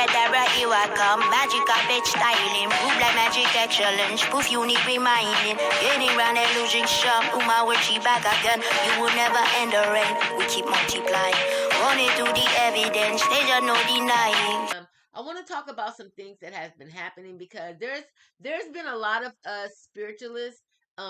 Abracadabra, here I come. Magic carpet styling. Move like magic that challenge. Proof unique reminding. Getting round that losing shop. Uma with you back again. You will never end the rain. We keep multiplying. Running through the evidence. There's no denying. I want to talk about some things that has been happening, because there's been a lot of spiritualists,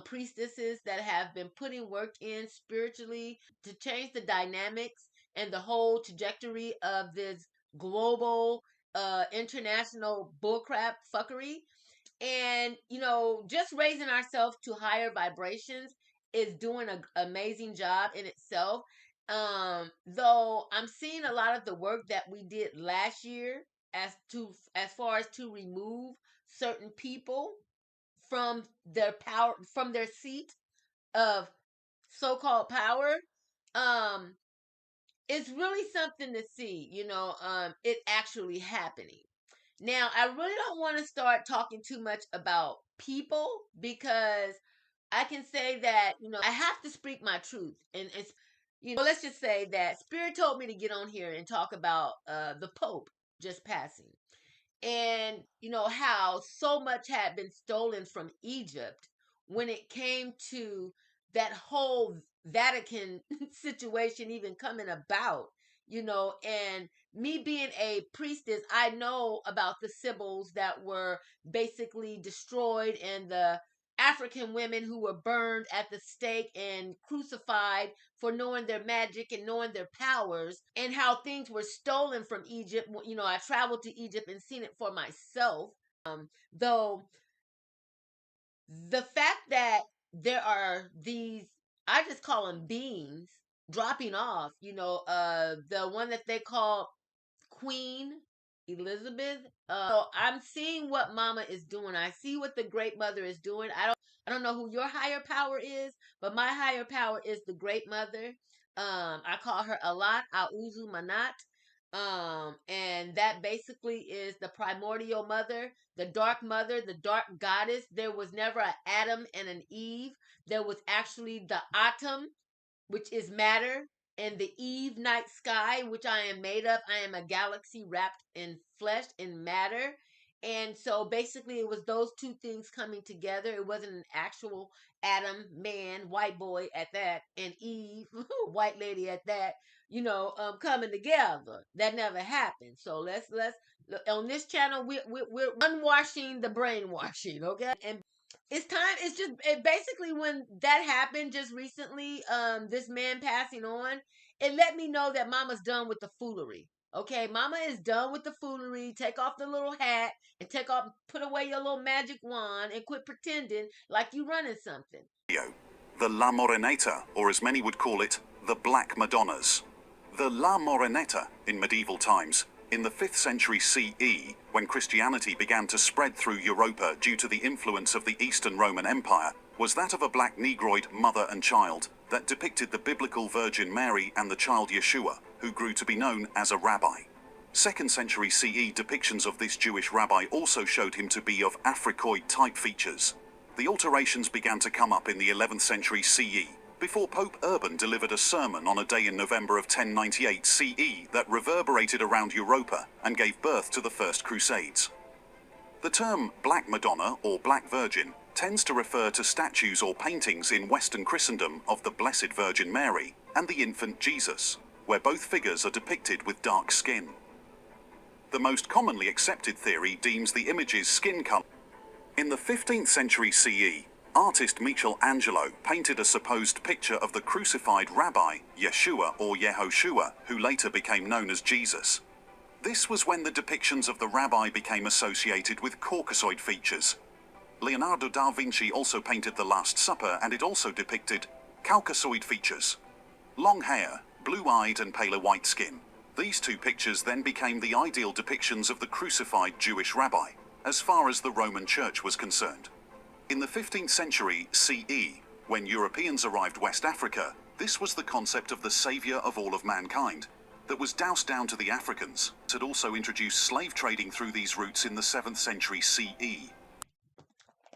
priestesses that have been putting work in spiritually to change the dynamics and the whole trajectory of this global, international bullcrap fuckery. And just raising ourselves to higher vibrations is doing an amazing job in itself. Though I'm seeing a lot of the work that we did last year as far as to remove certain people from their power, from their seat of so-called power. It's really something to see, it actually happening. Now, I really don't want to start talking too much about people, because I can say that, I have to speak my truth. And let's just say that Spirit told me to get on here and talk about the Pope just passing. And, how so much had been stolen from Egypt when it came to that whole Vatican situation even coming about, and me being a priestess, I know about the SYBILS that were basically destroyed, and the African women who were burned at the stake and crucified for knowing their magic and knowing their powers, and how things were stolen from Egypt. I traveled to Egypt and seen it for myself. Though the fact that there are these, I just call them beings, dropping off, the one that they call Queen Elizabeth. So I'm seeing what Mama is doing. I see what the Great Mother is doing. I don't know who your higher power is, but my higher power is the Great Mother. I call her Alat Auzu Manat. And that basically is the primordial mother, the dark mother, the dark goddess. There was never an Adam and an Eve. There was actually the Atom, which is matter, and the Eve night sky, which I am made of. I am a galaxy wrapped in flesh, in matter. And so basically it was those two things coming together. It wasn't an actual Adam, man, white boy at that, and Eve, white lady at that, coming together. That never happened. So let's on this channel, we're unwashing the brainwashing, okay? And it's time. It's just basically when that happened just recently, this man passing on, it let me know that Mama's done with the foolery. Okay, Mama is done with the foolery. Take off the little hat and put away your little magic wand and quit pretending like you running something. The La Moreneta, or as many would call it, the Black Madonnas. The La Moreneta, in medieval times, in the 5th century CE, when Christianity began to spread through Europa due to the influence of the Eastern Roman Empire, was that of a black negroid mother and child that depicted the biblical Virgin Mary and the child Yeshua, who grew to be known as a rabbi. 2nd century CE depictions of this Jewish rabbi also showed him to be of Africoid type features. The alterations began to come up in the 11th century CE, before Pope Urban delivered a sermon on a day in November of 1098 CE that reverberated around Europa and gave birth to the First Crusades. The term Black Madonna or Black Virgin tends to refer to statues or paintings in Western Christendom of the Blessed Virgin Mary and the infant Jesus, where both figures are depicted with dark skin. The most commonly accepted theory deems the image's skin color. In the 15th century CE, artist Michelangelo painted a supposed picture of the crucified rabbi, Yeshua or Yehoshua, who later became known as Jesus. This was when the depictions of the rabbi became associated with Caucasoid features. Leonardo da Vinci also painted the Last Supper, and it also depicted Caucasoid features. Long hair, blue-eyed and paler white skin. These two pictures then became the ideal depictions of the crucified Jewish rabbi, as far as the Roman Church was concerned. In the 15th century CE, when Europeans arrived West Africa, this was the concept of the savior of all of mankind that was doused down to the Africans. It had also introduced slave trading through these routes in the 7th century CE.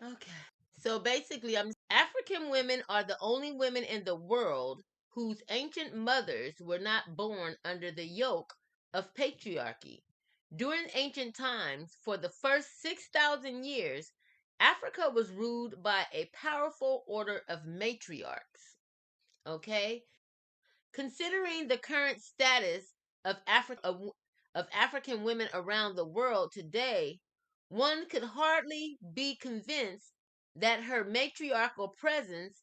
Okay. So basically, African women are the only women in the world whose ancient mothers were not born under the yoke of patriarchy. During ancient times, for the first 6,000 years, Africa was ruled by a powerful order of matriarchs. Okay? Considering the current status of African women around the world today, one could hardly be convinced that her matriarchal presence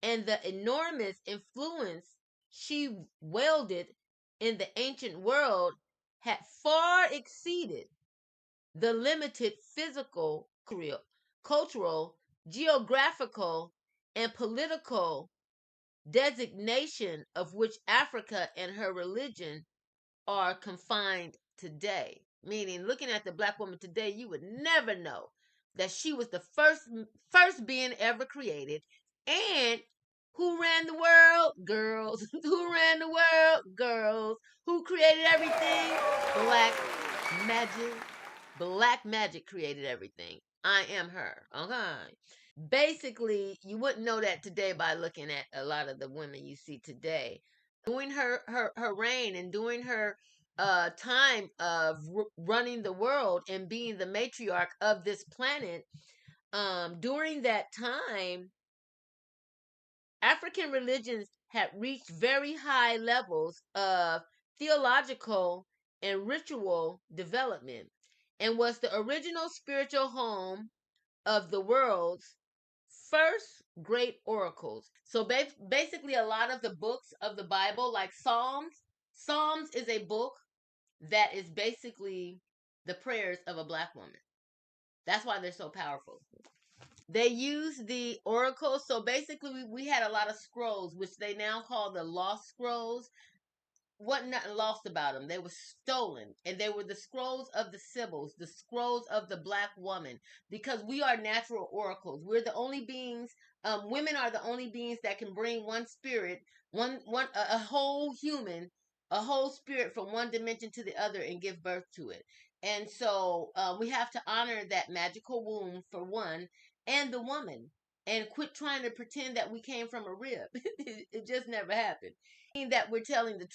and the enormous influence she wielded in the ancient world had far exceeded the limited physical, cultural, geographical, and political designation of which Africa and her religion are confined today. Meaning, looking at the black woman today, you would never know that she was the first being ever created. And who ran the world? Girls. Who ran the world? Girls. Who created everything? Black magic. Black magic created everything. I am her. Okay. Basically, you wouldn't know that today by looking at a lot of the women you see today. During her reign and during her time of running the world and being the matriarch of this planet, during that time, African religions had reached very high levels of theological and ritual development and was the original spiritual home of the world's first great oracles. So basically, a lot of the books of the Bible, like Psalms is a book that is basically the prayers of a black woman. That's why they're so powerful. They use the oracles. So basically, we had a lot of scrolls, which they now call the lost scrolls. Wasn't nothing lost about them. They were stolen, and they were the scrolls of the SYBILS, the scrolls of the black woman, because we are natural oracles. We're the only beings. Women are the only beings that can bring one spirit, a whole human, a whole spirit from one dimension to the other and give birth to it. And so we have to honor that magical womb for one, and the woman, and quit trying to pretend that we came from a rib. It just never happened. That we're telling the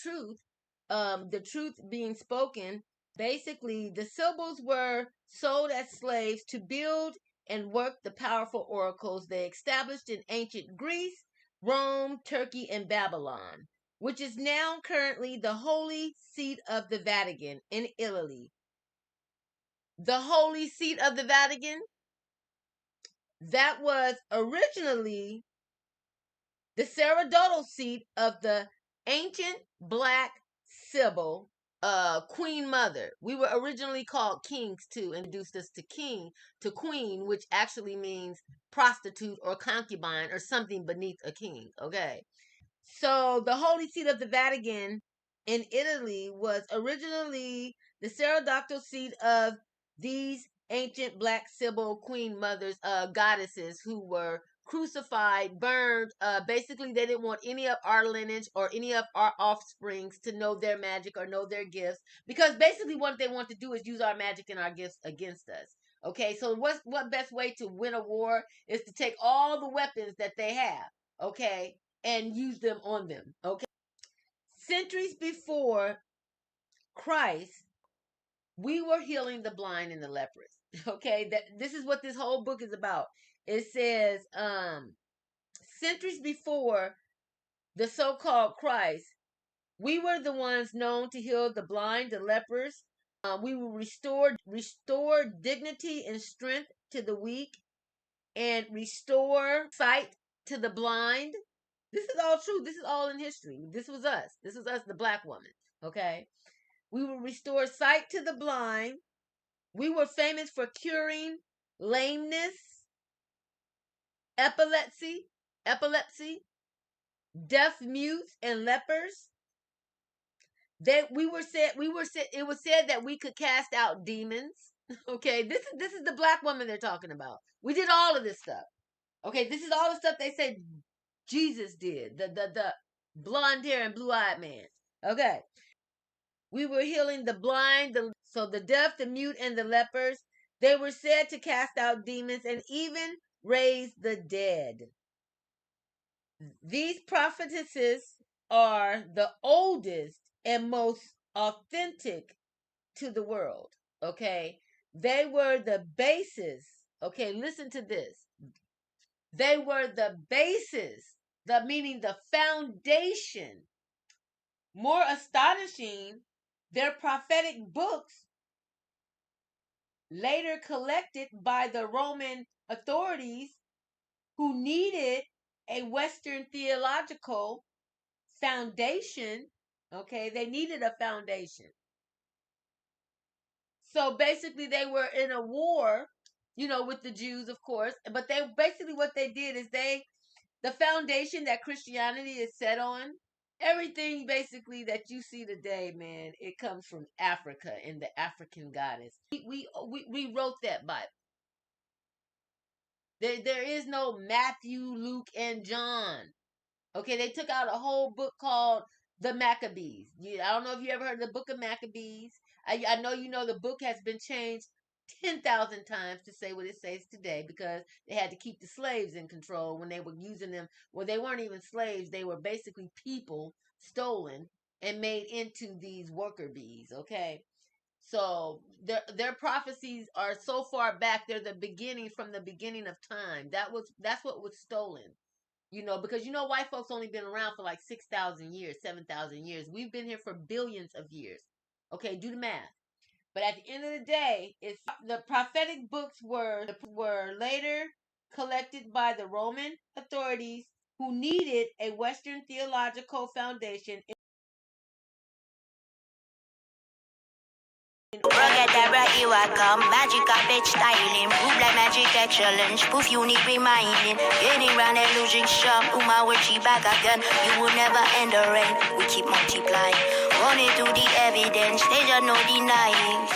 truth being spoken. Basically, the SYBILS were sold as slaves to build and work the powerful oracles they established in ancient Greece, Rome, Turkey, and Babylon, which is now currently the holy seat of the Vatican in Italy. The holy seat of the Vatican, that was originally the sacerdotal seat of the ancient black Sybil, Queen Mother. We were originally called kings too, and introduced us to king, to queen, which actually means prostitute or concubine or something beneath a king. Okay. So the holy seat of the Vatican in Italy was originally the sacerdotal seat of these ancient black Sybil queen mothers, goddesses who were crucified, burned. Basically, they didn't want any of our lineage or any of our offsprings to know their magic or know their gifts, because basically what they want to do is use our magic and our gifts against us. Okay, so what best way to win a war is to take all the weapons that they have, okay, and use them on them. Okay. Centuries before Christ, we were healing the blind and the leprous. Okay, this is what this whole book is about. It says, centuries before the so-called Christ, we were the ones known to heal the blind, the lepers. We will restore dignity and strength to the weak, and restore sight to the blind. This is all true. This is all in history. This was us. This was us, the black woman. Okay. We will restore sight to the blind. We were famous for curing lameness, epilepsy, deaf mutes, and lepers. It was said that we could cast out demons. Okay, this is the black woman they're talking about. We did all of this stuff. Okay, this is all the stuff they say Jesus did. The blonde hair and blue eyed man. Okay. We were healing the blind, so the deaf, the mute, and the lepers. They were said to cast out demons and even raise the dead. These prophetesses are the oldest and most authentic to the world. Okay, they were the basis. Okay, listen to this. They were the basis, the meaning the foundation. More astonishing, their prophetic books, later collected by the Roman authorities who needed a Western theological foundation. Okay, they needed a foundation. So basically, they were in a war, with the Jews, of course. But they basically what they did is the foundation that Christianity is set on, everything basically that you see today, man, it comes from Africa and the African goddess. We wrote that Bible. There is no Matthew, Luke, and John. Okay, they took out a whole book called the Maccabees. I don't know if you ever heard of the book of Maccabees. I know you know the book has been changed 10,000 times to say what it says today because they had to keep the slaves in control when they were using them. Well, they weren't even slaves. They were basically people stolen and made into these worker bees, okay? So their prophecies are so far back. They're the beginning from the beginning of time. That's what was stolen. Because white folks only been around for like 6,000 years, 7,000 years. We've been here for billions of years. Okay, do the math. But at the end of the day, it's the prophetic books were later collected by the Roman authorities who needed a Western theological foundation. Rogadabra, here I come. Magical bitch styling. Move like magic excellence. Proof unique reminding. Getting round and losing shop. Uma with back again. You will never end the rain. We keep multiplying. Running through the evidence. There's no denying.